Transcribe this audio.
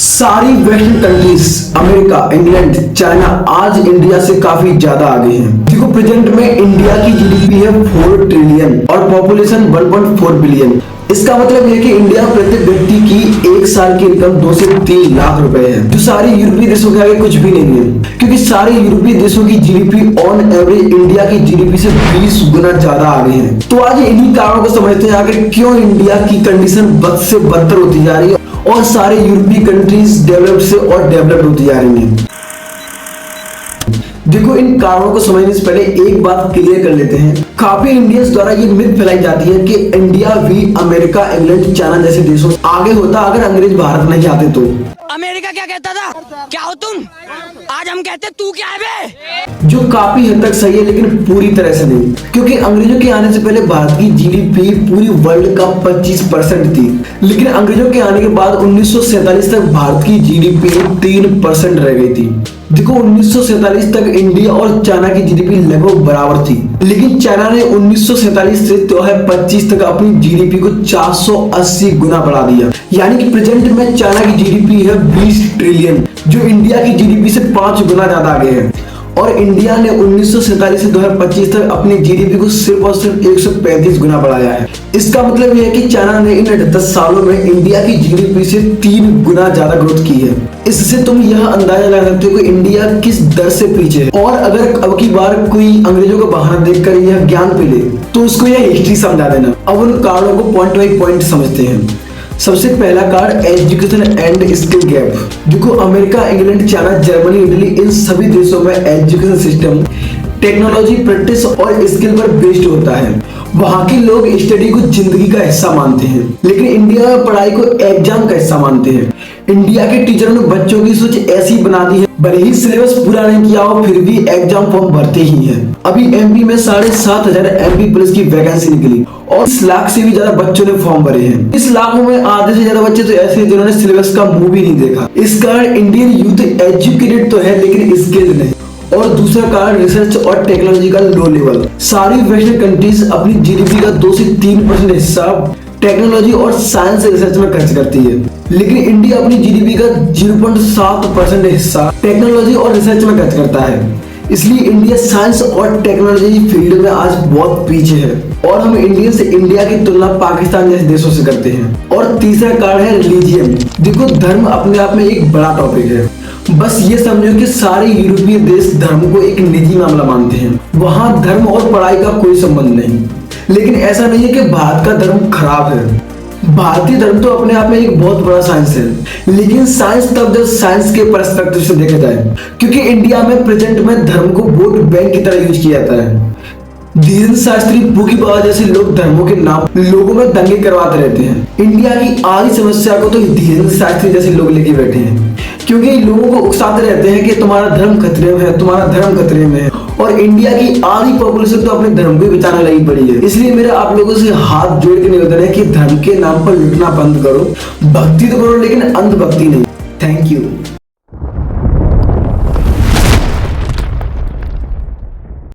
सारी western countries America, England, China आज India से काफी ज्यादा आगे हैं। देखो प्रेजेंट में इंडिया की जीडीपी है 4 ट्रिलियन और पॉपुलेशन 1.4 बिलियन। इसका मतलब है कि इंडिया प्रत्येक व्यक्ति की एक साल की इनकम 2 से 3 लाख रुपए है, जो सारे यूरोपीय देशों के आगे कुछ भी नहीं है, क्योंकि सारे यूरोपीय देशों की जीडीपी ऑन एवरेज इंडिया की जीडीपी से 20 गुना ज्यादा आगे है। तो आज इन्हीं कारणों को समझते हैं आखिर क्यों इंडिया की कंडीशन बद से बदतर होती जा रही है और सारे यूरोपीय कंट्रीज डेवलप से और डेवलप होती जा रही हैं। देखो इन कारणों को समझने से पहले एक बात क्लियर कर लेते हैं। काफी इंडियंस द्वारा ये मिथ फैलाई जाती है कि इंडिया भी अमेरिका, इंग्लैंड, चाइना जैसे देशों आगे होता अगर अंग्रेज भारत नहीं आते तो। अमेरिका क्या कहता था, क्या हो तुम, आज हम कहते तू क्या है बे? जो काफी हद तक सही है लेकिन पूरी तरह से नहीं, क्योंकि अंग्रेजों के आने से पहले भारत की जीडीपी पूरी वर्ल्ड का 25% थी, लेकिन अंग्रेजों के आने के बाद 1947 तक भारत की जीडीपी 3% रह गई थी। देखो 1947 तक इंडिया और चाइना की जीडीपी लगभग बराबर थी, लेकिन चाइना ने 1947 से 2025 तक अपनी जीडीपी को 480 गुना बढ़ा दिया। यानी कि प्रेजेंट में चाइना की जीडीपी है 20 ट्रिलियन, जो इंडिया की जीडीपी से 5 गुना ज्यादा आगे है। और इंडिया ने 1947 से 2025 तक अपनी जीडीपी को सिर्फ और सिर्फ 135 गुना बढ़ाया है। इसका मतलब यह है कि चाइना ने इन 10 सालों में इंडिया की जीडीपी से 3 गुना ज्यादा ग्रोथ की है। इससे तुम यह अंदाजा लगा सकते हो कि इंडिया किस दर से पीछे है। और अगर अब की बार कोई अंग्रेजों का बहाना देखकर यह ज्ञान पे ले तो उसको यह हिस्ट्री समझा देना। अब उन कारणों को पॉइंट बाई पॉइंट समझते हैं। सबसे पहला कारण एजुकेशन एंड स्किल गैप। देखो America, England, China, Germany, Italy इन सभी देशों में एजुकेशन सिस्टम टेक्नोलॉजी, प्रैक्टिस और स्किल पर बेस्ड होता है। वहाँ के लोग स्टडी को जिंदगी का हिस्सा मानते हैं, लेकिन इंडिया में पढ़ाई को एग्जाम का हिस्सा मानते हैं। इंडिया के टीचरों ने बच्चों की सोच ऐसी बना दी है, भले ही सिलेबस पूरा नहीं किया हो फिर भी एग्जाम फॉर्म भरते ही हैं। अभी एमपी में 7,500 एमपी पुलिस की वैकेंसी निकली और 1 लाख से भी ज्यादा बच्चों ने फॉर्म भरे हैं। इस लाखों में आधे से ज्यादा बच्चे तो ऐसे हैं जिन्होंने सिलेबस का मुंह भी नहीं देखा। इस कारण इंडियन यूथ एजुकेटेड तो है लेकिन स्किल्ड नहीं। और दूसरा कारण रिसर्च और टेक्नोलॉजी का लो लेवल। सारी वेस्टर्न कंट्रीज अपनी जीडीपी का 2 से 3% हिस्सा टेक्नोलॉजी और साइंस रिसर्च में खर्च करती है, लेकिन इंडिया अपनी जीडीपी का 0.7% हिस्सा टेक्नोलॉजी और रिसर्च में खर्च करता है। इसलिए इंडिया साइंस और टेक्नोलॉजी फील्ड में आज बहुत पीछे है और हम इंडियन से इंडिया की तुलना पाकिस्तान जैसे देशों से करते हैं। और तीसरा कारण है रिलीजियन। देखो धर्म अपने आप में एक बड़ा टॉपिक है। बस ये समझो कि सारे यूरोपीय देश धर्म को एक निजी मामला मानते हैं। वहाँ धर्म और पढ़ाई का कोई संबंध नहीं। लेकिन ऐसा नहीं है कि भारत का धर्म खराब है। भारतीय धर्म तो अपने आप में एक बहुत बड़ा साइंस है, लेकिन साइंस तब जब साइंस के पर्सपेक्टिव से देखा जाए, क्योंकि इंडिया में प्रेजेंट में धर्म को वोट बैंक की तरह यूज किया जाता है। धीरेन्द्र शास्त्री, भूखी बाबा जैसे लोग धर्मों के नाम लोगों में दंगे करवाते रहते हैं। इंडिया की आधी समस्या को तो धीरेन्द्र शास्त्री जैसे लोग लेके बैठे हैं, क्योंकि लोगों को उकसाते रहते हैं कि तुम्हारा धर्म खतरे में है, तुम्हारा धर्म खतरे में है। और इंडिया की आधी पॉपुलेशन तो अपने धर्म को ही बचाने लगी पड़ी है। इसलिए मेरा आप लोगों से हाथ जोड़ के निवेदन है कि धर्म के नाम पर लुटना बंद करो। भक्ति तो करो लेकिन अंधभक्ति नहीं। Thank you.